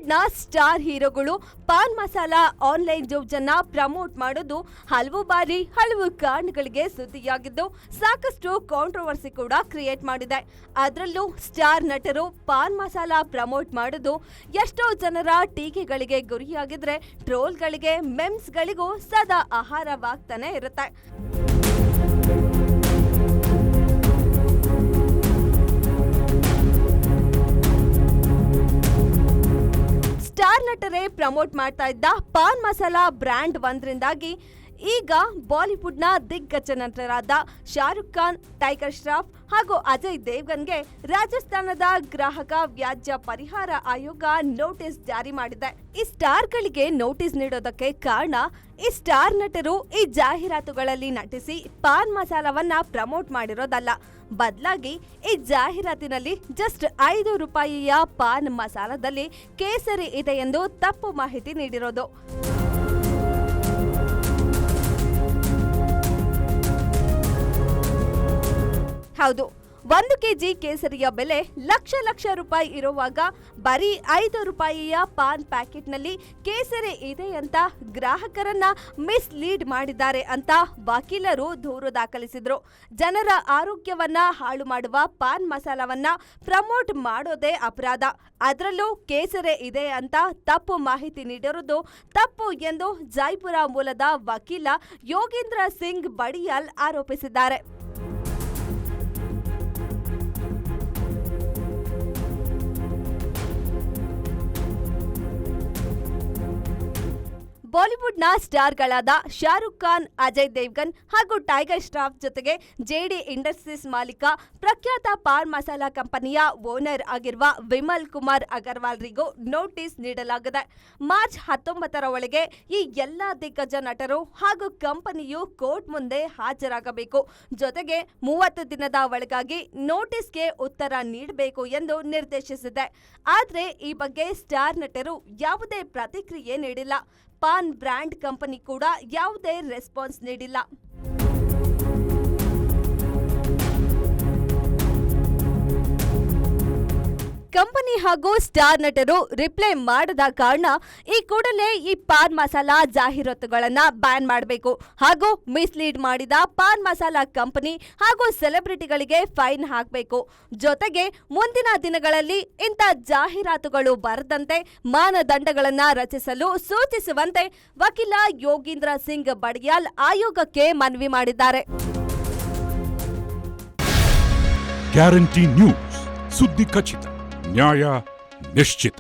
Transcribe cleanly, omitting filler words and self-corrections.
ಬಾಲಿವುಡ್ನ ಸ್ಟಾರ್ ಹೀರೋಗಳು ಪಾನ್ ಮಸಾಲಾ ಆನ್ಲೈನ್ ಜೋಬ್ಜನ್ನ ಪ್ರಮೋಟ್ ಮಾಡೋದು ಹಲವು ಬಾರಿ ಹಲವು ಕಾರಣಗಳಿಗೆ ಸುದ್ದಿಯಾಗಿದ್ದು ಸಾಕಷ್ಟು ಕಾಂಟ್ರವರ್ಸಿ ಕೂಡ ಕ್ರಿಯೇಟ್ ಮಾಡಿದೆ. ಅದರಲ್ಲೂ ಸ್ಟಾರ್ ನಟರು ಪಾನ್ ಮಸಾಲಾ ಪ್ರಮೋಟ್ ಮಾಡೋದು ಎಷ್ಟೋ ಜನರ ಟೀಕೆಗಳಿಗೆ ಗುರಿಯಾಗಿದ್ರೆ ಟ್ರೋಲ್ಗಳಿಗೆ ಮೆಮ್ಸ್ಗಳಿಗೂ ಸದಾ ಆಹಾರವಾಗ್ತಾನೆ ಇರುತ್ತೆ. ಸ್ಟಾರ್ ನಟರೇ ಪ್ರಮೋಟ್ ಮಾಡ್ತಾ ಇದ್ದ ಪಾನ್ ಮಸಾಲಾ ಬ್ರ್ಯಾಂಡ್ ಒಂದ್ರಿಂದಾಗಿ ಈಗ ಬಾಲಿವುಡ್ನ ದಿಗ್ಗಜ ನಟರಾದ ಶಾರುಖ್ ಖಾನ್, ಟೈಗರ್ ಶ್ರಾಫ್ ಹಾಗೂ ಅಜಯ್ ದೇವ್ಗನ್ಗೆ ರಾಜಸ್ಥಾನದ ಗ್ರಾಹಕ ವ್ಯಾಜ್ಯ ಪರಿಹಾರ ಆಯೋಗ ನೋಟಿಸ್ ಜಾರಿ ಮಾಡಿದೆ. ಈ ಸ್ಟಾರ್ಗಳಿಗೆ ನೋಟಿಸ್ ನೀಡೋದಕ್ಕೆ ಕಾರಣ ಈ ಸ್ಟಾರ್ ನಟರು ಈ ಜಾಹೀರಾತುಗಳಲ್ಲಿ ನಟಿಸಿ ಪಾನ್ ಮಸಾಲವನ್ನ ಪ್ರಮೋಟ್ ಮಾಡಿರೋದಲ್ಲ, ಬದಲಾಗಿ ಈ ಜಾಹೀರಾತಿನಲ್ಲಿ ಜಸ್ಟ್ 5 ರೂಪಾಯಿಯ ಪಾನ್ ಮಸಾಲದಲ್ಲಿ ಕೇಸರಿ ಇದೆ ಎಂದು ತಪ್ಪು ಮಾಹಿತಿ ನೀಡಿರೋದು. ಹೌದು, 1 ಕೆಜಿ ಕೇಸರಿಯ ಬೆಲೆ ಲಕ್ಷ ರೂಪಾಯಿ ಇರುವಾಗ ಬರೀ 5 ರೂಪಾಯಿಯ ಪಾನ್ ಪ್ಯಾಕೆಟ್ನಲ್ಲಿ ಕೇಸರಿ ಇದೆ ಅಂತ ಗ್ರಾಹಕರನ್ನ ಮಿಸ್ಲೀಡ್ ಮಾಡಿದ್ದಾರೆ ಅಂತ ವಕೀಲರು ದೂರು ದಾಖಲಿಸಿದ್ರು. ಜನರ ಆರೋಗ್ಯವನ್ನ ಹಾಳು ಮಾಡುವ ಪಾನ್ ಮಸಾಲವನ್ನ ಪ್ರಮೋಟ್ ಮಾಡೋದೇ ಅಪರಾಧ. ಅದರಲ್ಲೂ ಕೇಸರಿ ಇದೆ ಅಂತ ತಪ್ಪು ಮಾಹಿತಿ ನೀಡಿರುವುದು ತಪ್ಪು ಎಂದು ಜೈಪುರ ಮೂಲದ ವಕೀಲ ಯೋಗೇಂದ್ರ ಸಿಂಗ್ ಬಡಿಯಾಲ್ ಆರೋಪಿಸಿದ್ದಾರೆ. ಬಾಲಿವುಡ್ನ ಸ್ಟಾರ್ಗಳಾದ ಶಾರುಖ್ ಖಾನ್, ಅಜಯ್ ದೇವ್ಗನ್ ಹಾಗೂ ಟೈಗರ್ ಶ್ರಾಫ್ ಜೊತೆಗೆ ಜೆಡಿ ಇಂಡಸ್ಟ್ರೀಸ್ ಮಾಲೀಕ, ಪ್ರಖ್ಯಾತ ಪಾನ್ ಮಸಾಲಾ ಕಂಪನಿಯ ಓನರ್ ಆಗಿರುವ ವಿಮಲ್ ಕುಮಾರ್ ಅಗರ್ವಾಲ್ರಿಗೂ ನೋಟಿಸ್ ನೀಡಲಾಗಿದೆ. ಮಾರ್ಚ್ 19ರ ಒಳಗೆ ಈ ಎಲ್ಲಾ ದಿಗ್ಗಜ ನಟರು ಹಾಗೂ ಕಂಪನಿಯು ಕೋರ್ಟ್ ಮುಂದೆ ಹಾಜರಾಗಬೇಕು. ಜೊತೆಗೆ 30 ದಿನದ ಒಳಗಾಗಿ ನೋಟಿಸ್ಗೆ ಉತ್ತರ ನೀಡಬೇಕು ಎಂದು ನಿರ್ದೇಶಿಸಿದೆ. ಆದರೆ ಈ ಬಗ್ಗೆ ಸ್ಟಾರ್ ನಟರು ಯಾವುದೇ ಪ್ರತಿಕ್ರಿಯೆ ನೀಡಿಲ್ಲ. ಪಾನ್ ಬ್ರ್ಯಾಂಡ್ ಕಂಪನಿ ಕೂಡ ಯಾವುದೇ ರೆಸ್ಪಾನ್ಸ್ ನೀಡಿಲ್ಲ. ಕಂಪನಿ ಹಾಗೂ ಸ್ಟಾರ್ ನಟರು ರಿಪ್ಲೈ ಮಾಡದ ಕಾರಣ ಈ ಕೂಡಲೇ ಈ ಪಾನ್ ಮಸಾಲಾ ಜಾಹೀರಾತುಗಳನ್ನ ಬ್ಯಾನ್ ಮಾಡಬೇಕು ಹಾಗೂ ಮಿಸ್ಲೀಡ್ ಮಾಡಿದ ಪಾನ್ ಮಸಾಲಾ ಕಂಪನಿ ಹಾಗೂ ಸೆಲೆಬ್ರಿಟಿಗಳಿಗೆ ಫೈನ್ ಹಾಕಬೇಕು. ಜೊತೆಗೆ ಮುಂದಿನ ದಿನಗಳಲ್ಲಿ ಇಂಥ ಜಾಹೀರಾತುಗಳು ಬರದಂತೆ ಮಾನದಂಡಗಳನ್ನ ರಚಿಸಲು ಸೂಚಿಸುವಂತೆ ವಕೀಲ ಯೋಗೇಂದ್ರ ಸಿಂಗ್ ಬಡಿಯಾಲ್ ಆಯೋಗಕ್ಕೆ ಮನವಿ ಮಾಡಿದ್ದಾರೆ. ಗ್ಯಾರಂಟಿ ನ್ಯೂಸ್, ಸುದ್ದಿ ಖಚಿತ, ನ್ಯಾಯ ನಿಶ್ಚಿತ.